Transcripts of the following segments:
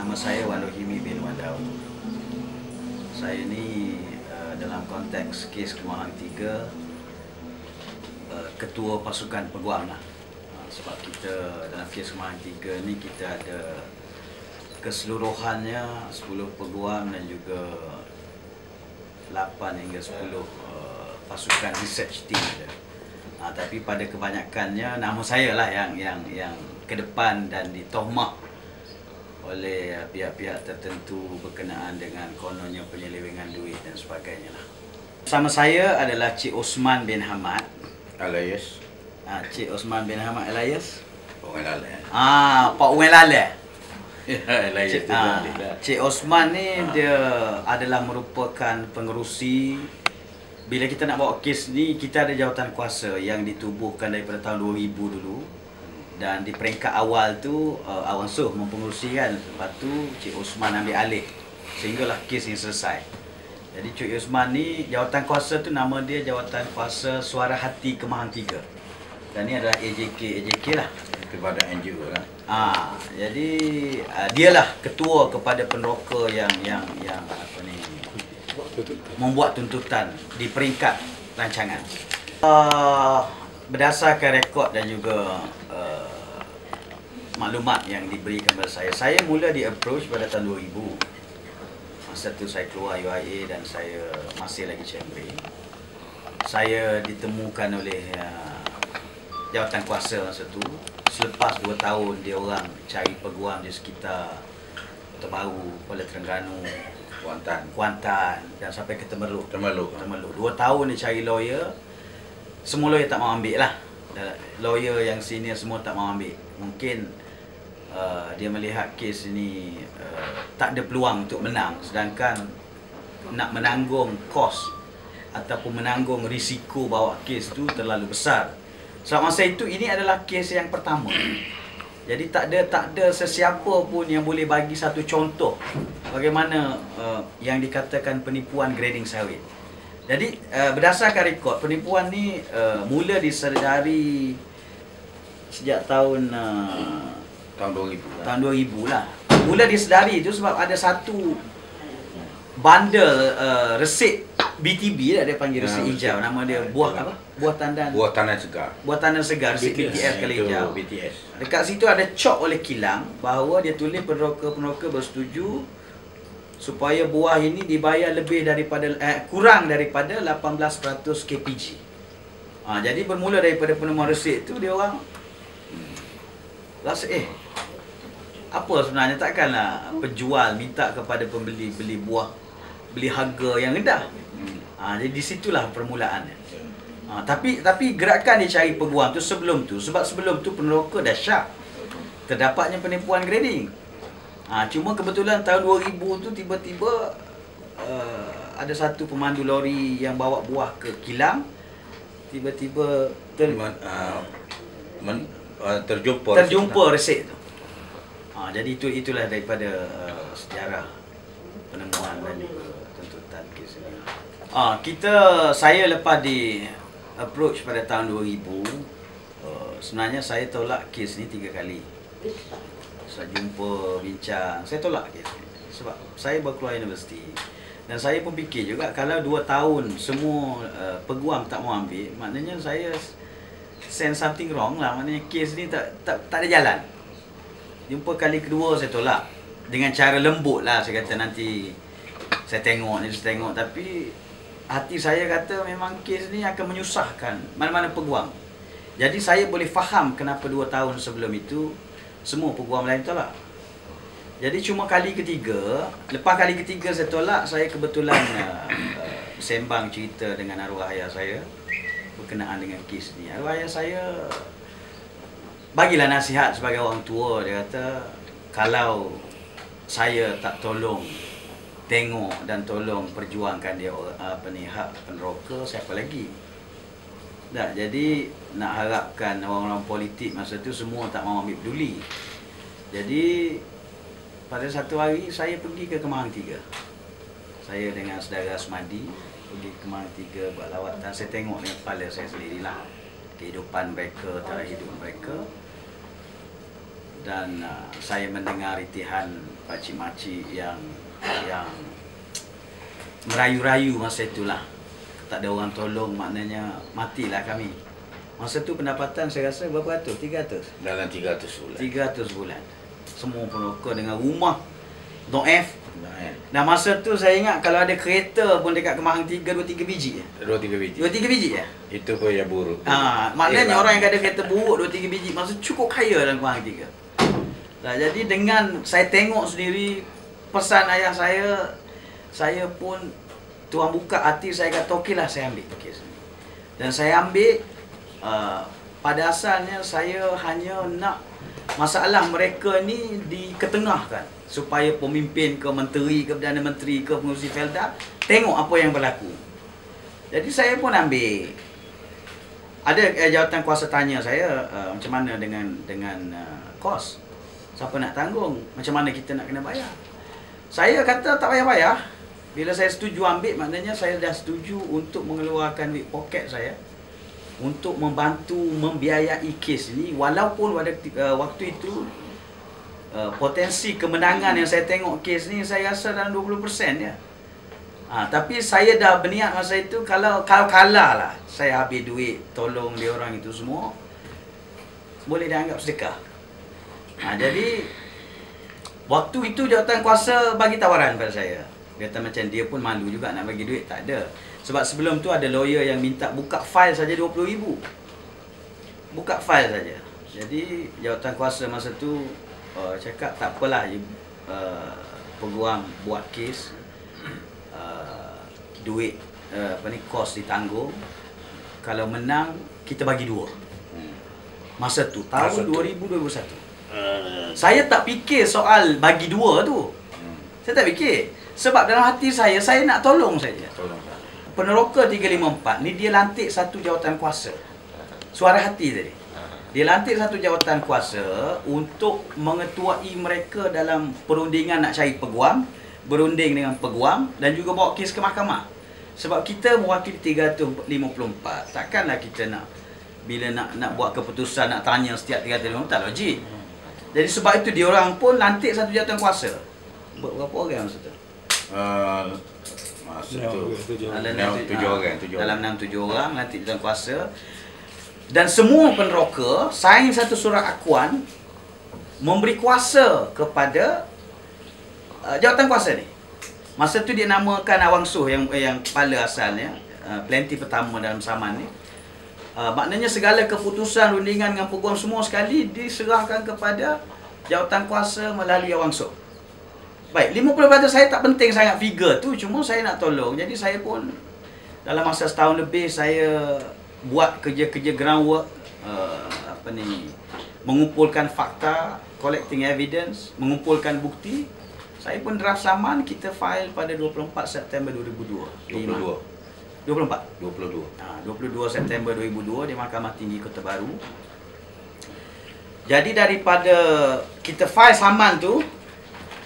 Nama saya Wan Rohimi bin Wan Daud. Saya ni dalam konteks kes Kemahang 3 ketua pasukan peguam lah. Sebab kita dalam kes Kemahang 3 ni kita ada keseluruhannya 10 peguam dan juga 8 hingga 10 pasukan research team ada. Tapi pada kebanyakannya nama saya lah yang ke depan dan ditohmah oleh pihak-pihak tertentu berkenaan dengan kononnya penyelewengan duit dan sebagainya lah. Bersama saya adalah Cik Osman bin Hamad alias Cik Osman bin Hamad alias Pak Wan Lale. Pak Wan Lale. Ya, Cik Osman ni dia adalah merupakan pengerusi. Bila kita nak bawa kes ni, kita ada jawatan kuasa yang ditubuhkan daripada tahun 2000 dulu. Dan di peringkat awal tu Awan Suh mempengerusi kan. Lepas tu Cik Osman ambil alih sehinggalah kes ini selesai. Jadi Cik Osman ni jawatan kuasa tu nama dia Jawatan Kuasa Suara Hati Kemahang 3. Dan ni adalah AJK lah. Itu badan NGO lah. Jadi dialah ketua kepada peneroka yang apa ni membuat tuntutan di peringkat rancangan. Berdasarkan rekod dan juga maklumat yang diberikan kepada saya mula di-approach pada tahun 2000. Masa tu saya keluar UIA dan saya masih lagi chamber. Saya ditemukan oleh jawatan kuasa masa tu. Selepas 2 tahun dia orang cari peguam di sekitar Kota Baru, Kuala Terengganu, Kuantan dan sampai ke Temerloh. 2 tahun dia cari lawyer. Semua lawyer tak mau ambil lah. Lawyer yang senior semua tak mau ambil. Mungkin dia melihat kes ini tak ada peluang untuk menang. Sedangkan nak menanggung kos ataupun menanggung risiko bawa kes tu terlalu besar. Sebab masa itu ini adalah kes yang pertama. Jadi tak ada sesiapa pun yang boleh bagi satu contoh bagaimana yang dikatakan penipuan grading sawit. Jadi berdasarkan rekod, penipuan ni mula disedari sejak tahun 2000 lah. Mula disedari itu sebab ada satu bundle resit BTB lah, dia panggil resit hijau. Nama dia buah apa? Buah tandan segar. Buah tandan segar, resit BTS kali hijau. Dekat situ ada cop oleh kilang bahawa dia tulis peneroka bersetuju supaya buah ini dibayar lebih daripada kurang daripada 18% KPG. Jadi bermula daripada penemuan resit tu dia orang rasa apa sebenarnya, takkanlah penjual minta kepada pembeli beli buah beli harga yang rendah. Jadi di situlah permulaannya. Tapi gerakan dia cari peguam tu sebelum tu, sebab sebelum tu peneroka dah syak terdapatnya penipuan grading. Cuma kebetulan tahun 2000 tu tiba-tiba ada satu pemandu lori yang bawa buah ke kilang, tiba-tiba terjumpa resit tu. Jadi itulah daripada sejarah penemuan dan juga tuntutan kes ini. Saya lepas di approach pada tahun 2000, sebenarnya saya tolak kes ni 3 kali. Saya jumpa, bincang, saya tolak kes ni sebab saya baru keluar universiti. Dan saya pun fikir juga kalau 2 tahun semua peguam tak mau ambil, maknanya saya sense something wrong lah. Maknanya kes ni tak ada jalan. Jumpa kali kedua saya tolak dengan cara lembut lah. Saya kata nanti saya tengok. Tapi hati saya kata memang kes ni akan menyusahkan mana-mana peguam. Jadi saya boleh faham kenapa 2 tahun sebelum itu semua peguam lain tolak. Jadi cuma kali ketiga, lepas kali ketiga saya tolak, saya kebetulan sembang cerita dengan arwah ayah saya berkenaan dengan kes ni. Arwah ayah saya bagilah nasihat sebagai orang tua. Dia kata kalau saya tak tolong tengok dan tolong perjuangkan dia hak peneroka, siapa lagi? Jadi nak harapkan orang-orang politik masa tu semua tak mahu ambil peduli. Jadi pada satu hari saya pergi ke Kemahang 3. Saya dengan saudara Asmadi pergi ke Kemahang 3 buat lawatan. Saya tengok dengan kepala saya sendirilah kehidupan mereka, tarikh hidup mereka. dan saya mendengar ritihan pakcik-makcik yang merayu-rayu masa itulah. Tak ada orang tolong, maknanya matilah kami. Masa tu pendapatan saya rasa berapa ratus? 300? Dalam 300 bulan. 300 bulan. Semua peroka dengan rumah Do'ef. Nah masa tu saya ingat kalau ada kereta pun dekat Kemahang 3, 2-3 biji je. 2-3 biji. 2-3 biji je? Itu pun yang buruk. Maknanya orang yang ada kereta buruk 2-3 biji maksud cukup kaya dalam Kemahang 3. Nah, jadi dengan saya tengok sendiri pesan ayah saya pun Tuhan buka hati saya kata okeylah saya ambil kes ni. Dan saya ambil pada asalnya saya hanya nak masalah mereka ni diketengahkan supaya pemimpin ke menteri ke Perdana Menteri ke pengurusi Felda tengok apa yang berlaku. Jadi saya pun ambil. Ada jawatan kuasa tanya saya macam mana dengan kos. Siapa nak tanggung? Macam mana kita nak kena bayar? Saya kata tak payah bayar. Bila saya setuju ambil, maknanya saya dah setuju untuk mengeluarkan duit poket saya untuk membantu membiayai kes ini, walaupun pada waktu itu potensi kemenangan yang saya tengok kes ni saya rasa dalam 20% ya. Tapi saya dah berniat masa itu kalau kalah lah saya habis duit tolong dia orang itu semua, boleh dianggap sedekah. Jadi waktu itu jawatan kuasa bagi tawaran pada saya. Dia kata macam dia pun malu juga nak bagi duit, tak ada. Sebab sebelum tu ada lawyer yang minta buka file saja 20,000. Buka file saja. Jadi jawatan kuasa masa tu cakap tak apalah, peguam buat kes, duit kos ditanggung. Kalau menang kita bagi 2. Masa tu tahun 2021. Saya tak fikir soal bagi 2 tu. Saya tak fikir. Sebab dalam hati saya nak tolong saja. Peneroka 354 ni dia lantik satu jawatan kuasa. Suara hati tadi. Dia lantik satu jawatan kuasa untuk mengetuai mereka dalam perundingan nak cari peguam, berunding dengan peguam dan juga bawa kes ke mahkamah. Sebab kita mewakili 354. Takkanlah kita nak bila nak buat keputusan nak tanya setiap 354, tak logik. Jadi sebab itu diorang pun lantik satu jawatan kuasa. Berapa orang masa tu? Masa tu 7 orang. Dalam 6-7 orang lantik jawatan kuasa. Dan semua peneroka sign satu surat akuan memberi kuasa kepada jawatan kuasa ni. Masa tu dia namakan Awang Suh yang kepala asalnya, plenty pertama dalam saman ni. Maknanya segala keputusan rundingan dengan peguam semua sekali diserahkan kepada jawatan kuasa melalui Awang Suh. Baik, 50% saya tak penting sangat figure tu, cuma saya nak tolong. Jadi saya pun dalam masa setahun lebih saya buat kerja-kerja groundwork, mengumpulkan fakta, collecting evidence, mengumpulkan bukti. Saya pun draft saman, kita file pada 24 September 2002. 24? 22 September 2002 di Mahkamah Tinggi Kota Baru. Jadi daripada kita file saman tu,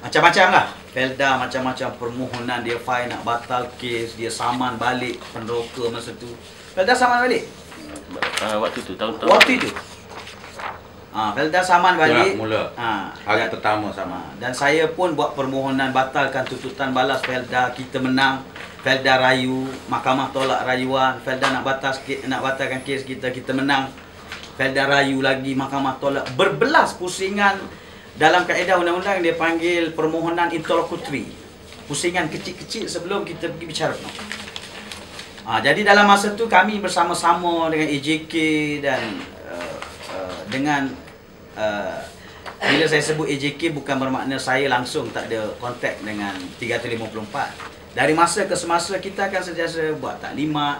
macam-macam lah. Felda macam-macam permohonan dia file nak batal kes, dia saman balik peneroka masa tu. Felda saman balik? Waktu tu, tahun-tahun. Waktu itu. Felda saman balik. Mula. Hari pertama saman. Dan saya pun buat permohonan batalkan tuntutan balas Felda, kita menang. Felda rayu, mahkamah tolak rayuan. Felda nak batalkan kes kita menang. Felda rayu lagi, mahkamah tolak. Berbelas pusingan. Dalam kaedah undang-undang dia panggil permohonan interlocutory. Pusingan kecil-kecil sebelum kita pergi bicara penuh. Jadi dalam masa tu kami bersama-sama dengan AJK dan dengan bila saya sebut AJK bukan bermakna saya langsung tak ada kontak dengan 354. Dari masa ke semasa kita akan sentiasa buat taklimat,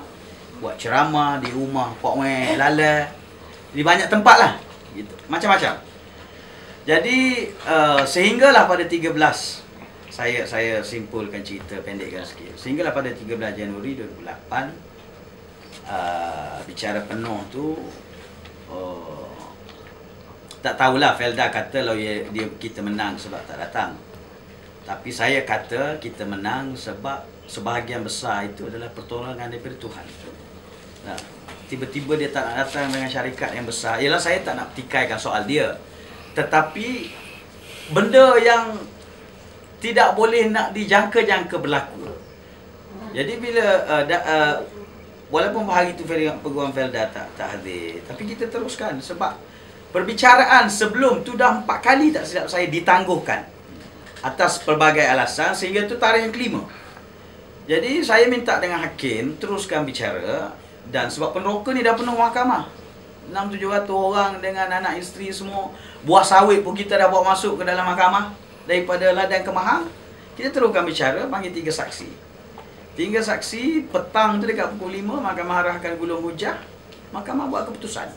buat ceramah di rumah Pak Wei Lala, di banyak tempat lah, gitu. Macam-macam. Jadi sehinggalah pada 13, saya simpulkan cerita, pendekkan sikit. Sehinggalah pada 13 Januari 2008, bicara penuh tu, tak tahulah Felda kata lawyer dia kita menang sebab tak datang. Tapi saya kata kita menang sebab sebahagian besar itu adalah pertolongan daripada Tuhan. Tiba-tiba dia tak nak datang dengan syarikat yang besar. Ialah saya tak nak petikaikan soal dia. Tetapi benda yang tidak boleh nak dijangka-jangka berlaku. Jadi bila walaupun hari itu Peguam Felda tak hadir, tapi kita teruskan sebab perbicaraan sebelum tu dah 4 kali tak silap saya ditangguhkan atas pelbagai alasan, sehingga tu tarikh yang kelima. Jadi saya minta dengan hakim teruskan bicara, dan sebab peneroka ni dah penuh mahkamah. 600-700 orang dengan anak isteri semua. Buah sawit pun kita dah bawa masuk ke dalam mahkamah daripada ladang Kemahang. Kita teruskan bicara, panggil 3 saksi. 3 saksi, petang tu dekat pukul 5 mahkamah arahkan gulung hujah. Mahkamah buat keputusan.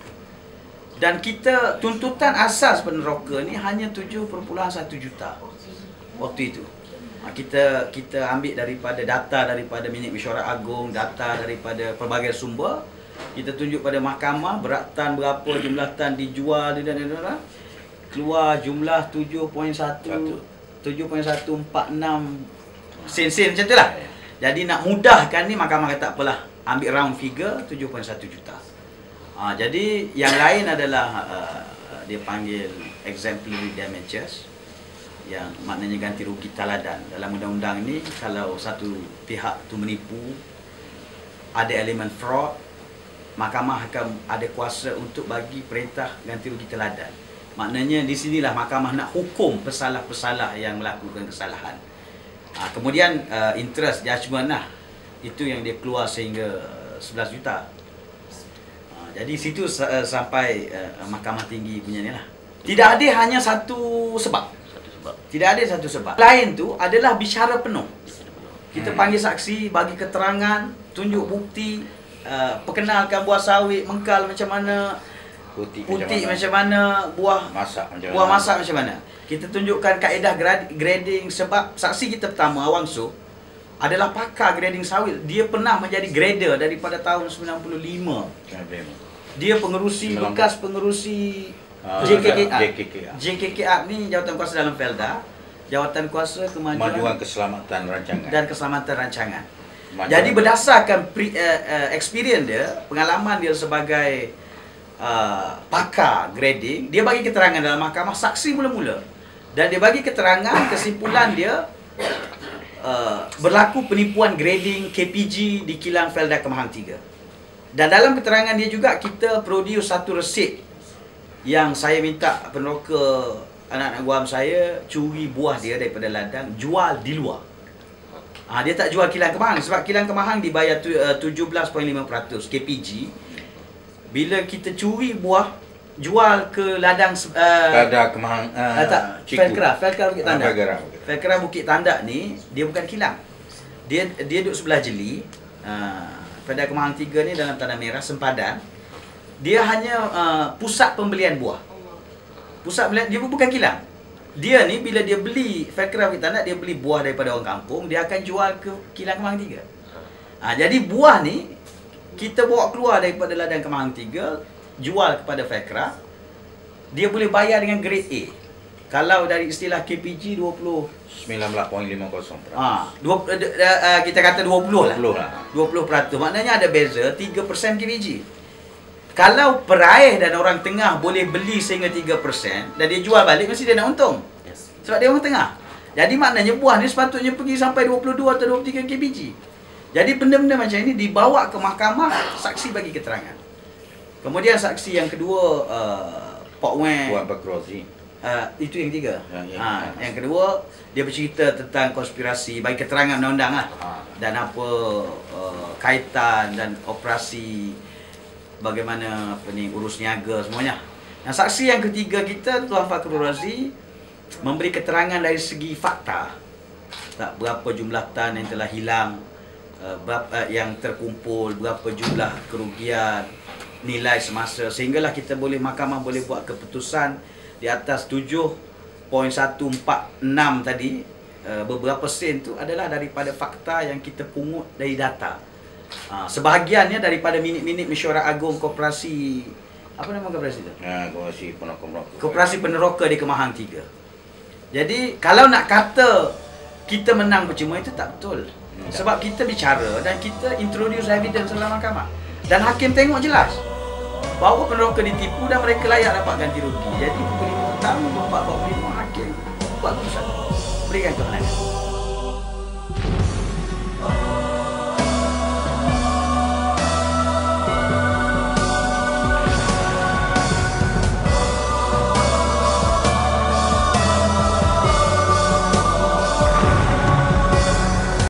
Dan kita tuntutan asas peneroka ni hanya 7.1 juta waktu itu. Kita ambil daripada data daripada Minit Mesyuarat Agung, data daripada pelbagai sumber. Kita tunjuk pada mahkamah berat tan berapa, jumlah tan dijual dan keluar jumlah 7.146 sen macam tu lah. Jadi nak mudahkan ni, mahkamah kata apalah, ambil round figure 7.1 juta. Jadi yang lain adalah dia panggil exemplary damages, yang maknanya ganti rugi taladan. Dalam undang-undang ni, kalau satu pihak tu menipu, ada elemen fraud, mahkamah akan ada kuasa untuk bagi perintah ganti rugi teladan. Maknanya di sinilah mahkamah nak hukum pesalah-pesalah yang melakukan kesalahan. Kemudian interest judgement lah, itu yang dia keluar sehingga 11 juta. Jadi situ sampai mahkamah tinggi punya ni lah. Tidak ada hanya satu sebab. Tidak ada satu sebab. Lain tu adalah bicara penuh. Kita panggil saksi, bagi keterangan, tunjuk bukti, perkenalkan buah sawit mengkal macam mana, putih macam mana, buah masak macam mana. Kita tunjukkan kaedah grading, sebab saksi kita pertama, Awang Soh, adalah pakar grading sawit. Dia pernah menjadi grader daripada tahun 95. Dia pengerusi, bekas pengerusi JKKA ni jawatan kuasa dalam Felda, jawatan kuasa kemajuan keselamatan rancangan dan keselamatan rancangan. Jadi berdasarkan experience dia, pengalaman dia sebagai pakar grading, dia bagi keterangan dalam mahkamah saksi mula-mula, dan dia bagi keterangan kesimpulan dia berlaku penipuan grading KPG di kilang Felda Kemahang 3. Dan dalam keterangan dia juga kita produce satu resit yang saya minta peneroka anak-anak guam saya curi buah dia daripada ladang, jual di luar. Dia tak jual kilang Kemahang, sebab kilang Kemahang dibayar 17.5% KPG. Bila kita curi buah, jual ke ladang Kemahang, Felkra Bukit Tandak. Felkra Bukit Tandak ni dia bukan kilang. Dia duduk sebelah jeli. Pada Kemahang 3 ni dalam tanah merah sempadan. Dia hanya pusat pembelian buah. Pusat pembelian, dia bukan kilang. Dia ni bila dia beli Felkra Bukit Tandak, dia beli buah daripada orang kampung, dia akan jual ke kilang Kemahang 3. Jadi buah ni kita bawa keluar daripada ladang Kemahang 3, jual kepada Felkra. Dia boleh bayar dengan grade A. Kalau dari istilah KPG 19.50%. Kita kata 20 lah. 20%. Maknanya ada beza 3% KPG. Kalau peraih dan orang tengah boleh beli sehingga 3% dan dia jual balik, mesti dia nak untung. Sebab dia orang tengah. Jadi maknanya buah ni sepatutnya pergi sampai 22 atau 23 kbg. Jadi benda-benda macam ini dibawa ke mahkamah, saksi bagi keterangan. Kemudian saksi yang kedua, Pak Wen. Puan Bakrozi. Itu yang tiga. Yang kedua, dia bercerita tentang konspirasi, bagi keterangan undang-undang lah. Dan apa kaitan dan operasi, bagaimana urus niaga semuanya. Nah, saksi yang ketiga kita, Tuan Fakrul Razi, memberi keterangan dari segi fakta. Tak berapa jumlah tan yang telah hilang, berapa yang terkumpul, berapa jumlah kerugian, nilai semasa, sehinggalah kita boleh, mahkamah boleh buat keputusan di atas 7.146 tadi. Beberapa sen tu adalah daripada fakta yang kita pungut dari data. Sebahagiannya daripada minit-minit Mesyuarat Agung Koperasi, apa nama koperasi tu? Koperasi Peneroka di Kemahang 3. Jadi kalau nak kata kita menang percuma, itu tak betul. Sebab kita bicara dan kita introduce evidence dalam mahkamah. Dan hakim tengok jelas bahawa peneroka ditipu dan mereka layak dapat ganti rugi. Jadi pukul 5 tahun 24-25 hakim buat keputusan berikan kemenangan.